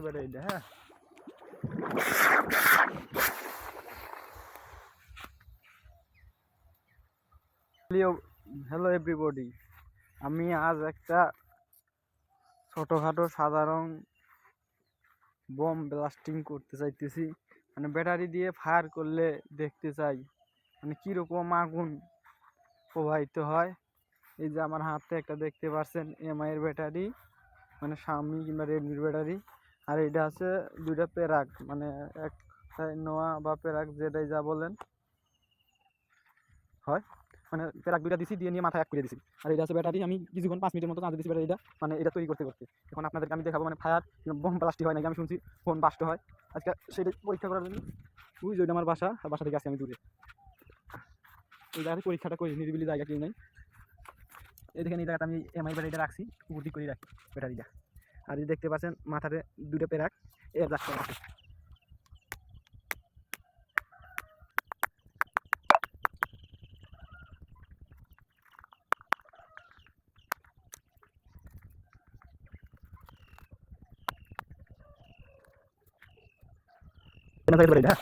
হ্যাঁ, hello everybody. আমি আজ একটা ছোটখাটো সাধারণ বোম ব্লাস্টিং করতে চাইতেছি, মানে ব্যাটারি দিয়ে ফায়ার করলে দেখতে চাই মানে কীরকম আগুন প্রবাহিত হয়। এই যে আমার হাতে একটা দেখতে পাচ্ছেন এমআই এর ব্যাটারি, মানে শাওমি কিংবা রেডমির ব্যাটারি। আর এটা আছে দুইটা প্যারাক, মানে এক নোয়া বা প্যারাক যেটাই যা বলেন হয়, মানে প্যারাক দুইটা দিছি, দিয়ে নিয়ে মাথায় এক করে দিছি। আর এটা আছে ব্যাটারি, আমি কিছুক্ষণ 5 মিনিটের মতো চার্জ দিছি ব্যাটারিটা, মানে এটা তৈরি করতে করতে। এখন আপনাদেরকে আমি দেখাবো মানে ফায়ার বোম ব্লাস্টিং হয় নাকি। আমি শুনছি ফোন বাস্ট হয়, আজকে সেটা পরীক্ষা করার জন্য ওই যে আমার বাসা, আর বাসা থেকে আসছি আমি দূরে। এই জায়গায় পরীক্ষাটা করি, নিরিবিলি জায়গা কেউ নেই। এই দেখেন এই জায়গাটা আমি এমআই ব্যাটারিটা রাখছি, উপর দিক করে রাখি ব্যাটারিটা। আর এই দেখতে পাচ্ছেন মাথাতে দুটো প্যারাক এর রাখতে আছে। এটা